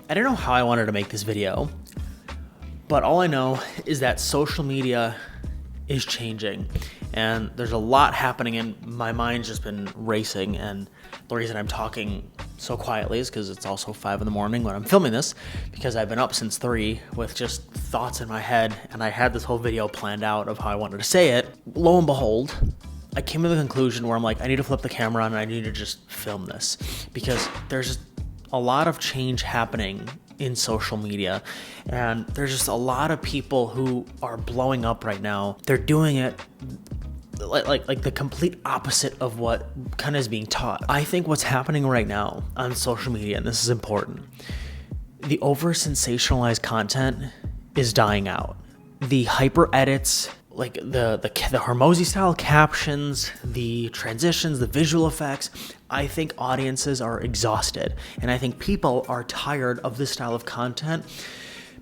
I didn't know how I wanted to make this video, but all I know is that social media is changing and there's a lot happening and my mind's just been racing. And the reason I'm talking so quietly is because it's also 5 a.m. when I'm filming this, because I've been up since 3 with just thoughts in my head, and I had this whole video planned out of how I wanted to say it. Lo and behold, I came to the conclusion where I'm like, I need to flip the camera on and I need to just film this, because there's a lot of change happening in social media, and there's just a lot of people who are blowing up right now. They're doing it like the complete opposite of what kind of is being taught. I think what's happening right now on social media, and this is important, the over sensationalized content is dying out. The hyper edits, like the Hormozy style captions, the transitions, the visual effects, I think audiences are exhausted. And I think people are tired of this style of content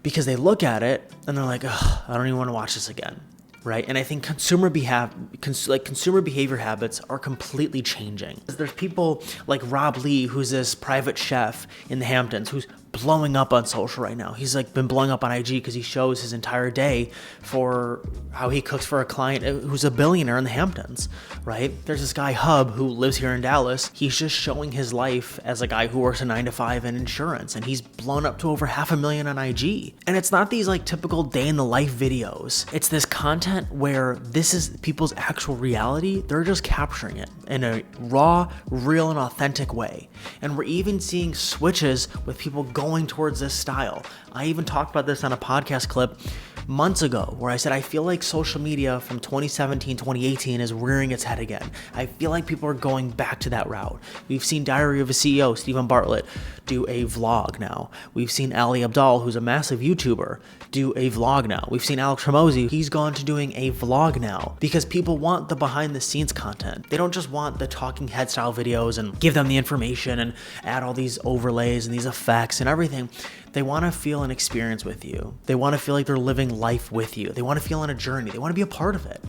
because they look at it and they're like, ugh, I don't even want to watch this again. Right? And I think consumer behavior habits are completely changing. There's people like Rob Lee, who's this private chef in the Hamptons, who's blowing up on social right now. He's like been blowing up on IG because he shows his entire day for how he cooks for a client who's a billionaire in the Hamptons, right? There's this guy Hub who lives here in Dallas. He's just showing his life as a guy who works a 9-to-5 in insurance, and he's blown up to over 500,000 on IG. And it's not these like typical day in the life videos. It's this content where this is people's actual reality. They're just capturing it in a raw, real, and authentic way. And we're even seeing switches with people going towards this style. I even talked about this on a podcast clip months ago where I said I feel like social media from 2017, 2018 is rearing its head again. I feel like people are going back to that route. We've seen Diary of a CEO, Stephen Bartlett, do a vlog now. We've seen Ali Abdaal, who's a massive YouTuber, do a vlog now. We've seen Alex Hormozy, he's gone to doing a vlog now because people want the behind the scenes content. They don't just want the talking head style videos and give them the information and add all these overlays and these effects and everything. They want to feel an experience with you. They want to feel like they're living life with you. They want to feel on a journey. They want to be a part of it.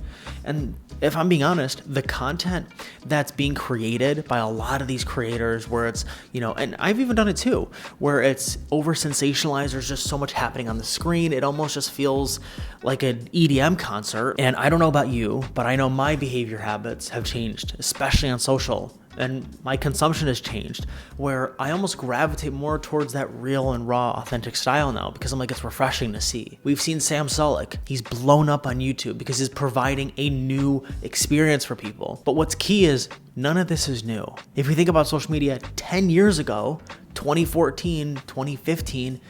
And if I'm being honest, the content that's being created by a lot of these creators where it's, and I've even done it too, where it's over sensationalized, there's just so much happening on the screen. It almost just feels like an EDM concert. And I don't know about you, but I know my behavior habits have changed, especially on social. And my consumption has changed where I almost gravitate more towards that real and raw, authentic style now because I'm like, it's refreshing to see. We've seen Sam Sulek. He's blown up on YouTube because he's providing a new experience for people. But what's key is none of this is new. If we think about social media 10 years ago, 2014, 2015,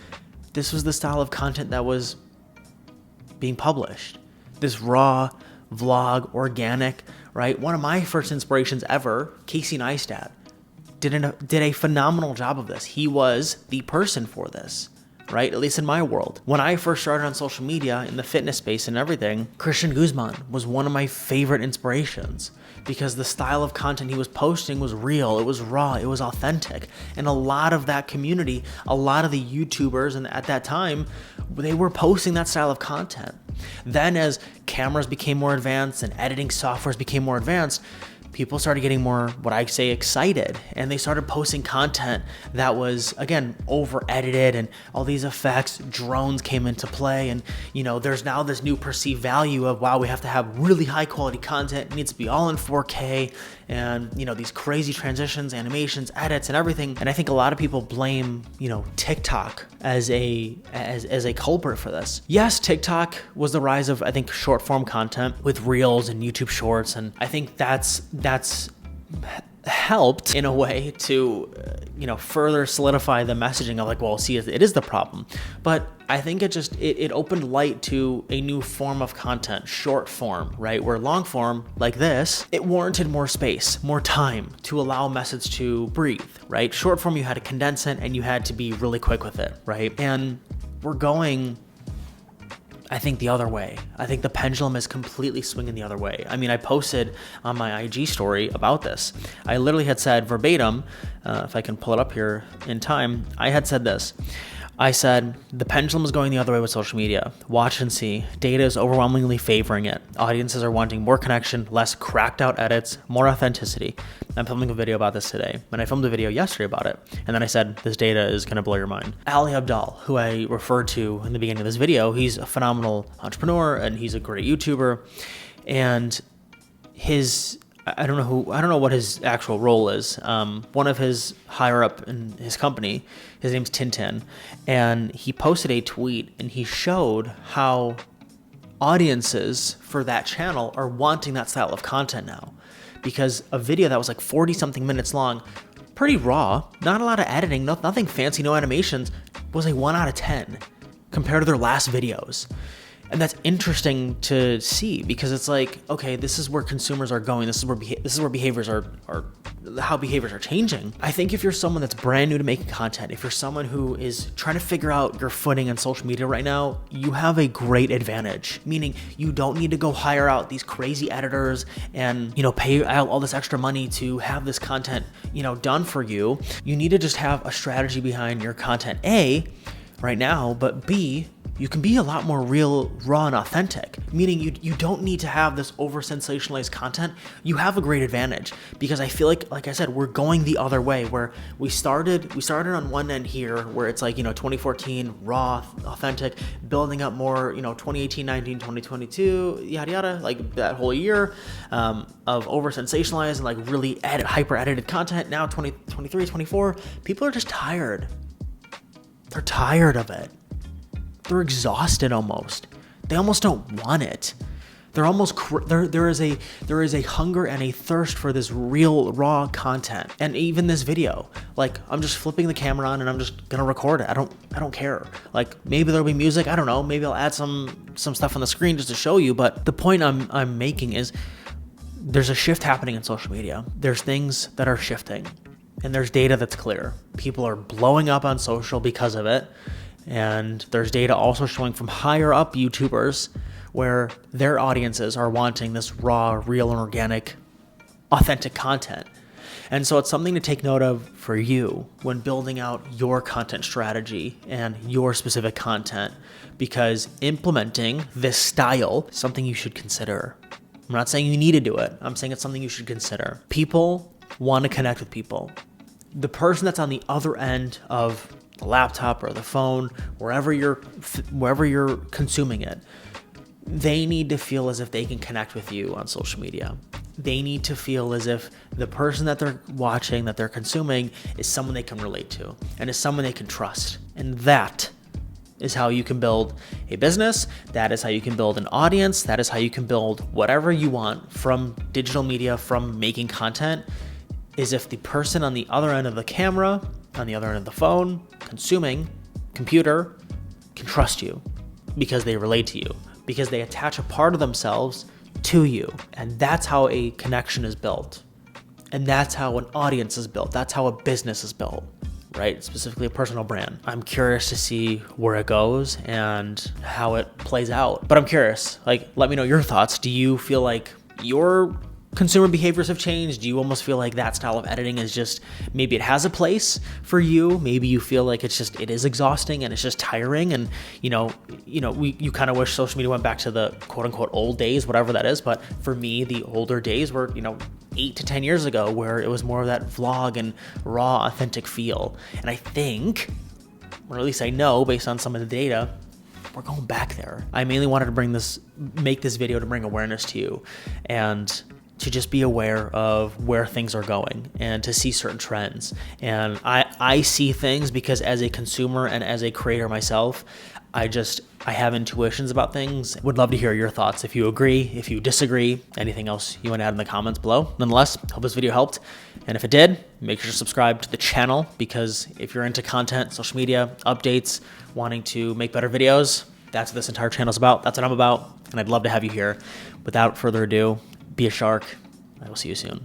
this was the style of content that was being published. This raw, vlog, organic, right? One of my first inspirations ever, Casey Neistat, did a phenomenal job of this. He was the person for this, right? At least in my world. When I first started on social media in the fitness space and everything, Christian Guzman was one of my favorite inspirations because the style of content he was posting was real, it was raw, it was authentic. And a lot of that community, a lot of the YouTubers and at that time, they were posting that style of content. Then as cameras became more advanced and editing softwares became more advanced, people started getting more, what I say, excited. And they started posting content that was, again, over edited and all these effects, drones came into play. And, there's now this new perceived value of, wow, we have to have really high quality content. It needs to be all in 4K and, these crazy transitions, animations, edits and everything. And I think a lot of people blame, TikTok as a culprit for this. Yes, TikTok was the rise of, I think, short form content with Reels and YouTube Shorts. And I think that's helped in a way to, further solidify the messaging of like, well, see, it is the problem. But I think it opened light to a new form of content, short form, right? Where long form like this, it warranted more space, more time to allow a message to breathe, right? Short form, you had to condense it and you had to be really quick with it, right? And we're going, I think, the other way. I think the pendulum is completely swinging the other way. I mean, I posted on my IG story about this. I literally had said verbatim, if I can pull it up here in time, I had said this. I said, the pendulum is going the other way with social media. Watch and see. Data is overwhelmingly favoring it. Audiences are wanting more connection, less cracked out edits, more authenticity. I'm filming a video about this today, and I filmed a video yesterday about it. And then I said, this data is going to blow your mind. Ali Abdaal, who I referred to in the beginning of this video, he's a phenomenal entrepreneur and he's a great YouTuber. And I don't know what his actual role is. One of his higher up in his company, his name's Tintin, and he posted a tweet and he showed how audiences for that channel are wanting that style of content now. Because a video that was like 40 something minutes long, pretty raw, not a lot of editing, nothing fancy, no animations, was a 1 out of 10 compared to their last videos. And that's interesting to see because it's like, okay, this is where consumers are going. This is where behaviors are how behaviors are changing. I think if you're someone that's brand new to making content, if you're someone who is trying to figure out your footing on social media right now, you have a great advantage. Meaning you don't need to go hire out these crazy editors and, pay out all this extra money to have this content, done for you. You need to just have a strategy behind your content, A, right now, but B, you can be a lot more real, raw, and authentic, meaning you don't need to have this over-sensationalized content. You have a great advantage because I feel like I said, we're going the other way where we started on one end here where it's like, 2014, raw, authentic, building up more, 2018, 19, 2022, yada, yada, like that whole year of over-sensationalized and like really hyper-edited content. Now 2023, 24, people are just tired. They're tired of it. They're exhausted almost. They almost don't want it. They're almost there is a hunger and a thirst for this real raw content. And even this video, like I'm just flipping the camera on and I'm just gonna record it. I don't care. Like maybe there'll be music. I don't know. Maybe I'll add some stuff on the screen just to show you. But the point I'm making is there's a shift happening in social media. There's things that are shifting, and there's data that's clear. People are blowing up on social because of it. And there's data also showing from higher up YouTubers where their audiences are wanting this raw, real, and organic, authentic content. And so it's something to take note of for you when building out your content strategy and your specific content, because implementing this style is something you should consider. I'm not saying you need to do it. I'm saying it's something you should consider. People want to connect with people. The person that's on the other end of the laptop or the phone, wherever you're consuming it, they need to feel as if they can connect with you on social media. They need to feel as if the person that they're watching, that they're consuming, is someone they can relate to and is someone they can trust. And that is how you can build a business. That is how you can build an audience. That is how you can build whatever you want from digital media, from making content, is if the person on the other end of the camera, on the other end of the phone, consuming, computer, can trust you because they relate to you, because they attach a part of themselves to you. And that's how a connection is built. And that's how an audience is built. That's how a business is built, right? Specifically a personal brand. I'm curious to see where it goes and how it plays out. But I'm curious, let me know your thoughts. Do you feel like your consumer behaviors have changed? Do you almost feel like that style of editing is just, maybe it has a place for you? Maybe you feel like it is exhausting and it's just tiring, and you kind of wish social media went back to the quote unquote old days, whatever that is. But for me, the older days were 8 to 10 years ago, where it was more of that vlog and raw, authentic feel. And I think, or at least I know based on some of the data, we're going back there. I mainly wanted to make this video to bring awareness to you and to just be aware of where things are going and to see certain trends. And I see things because as a consumer and as a creator myself, I have intuitions about things. Would love to hear your thoughts. If you agree, if you disagree, anything else you want to add in the comments below. Nonetheless, hope this video helped. And if it did, make sure to subscribe to the channel, because if you're into content, social media, updates, wanting to make better videos, that's what this entire channel is about. That's what I'm about. And I'd love to have you here. Without further ado, be a shark. I will see you soon.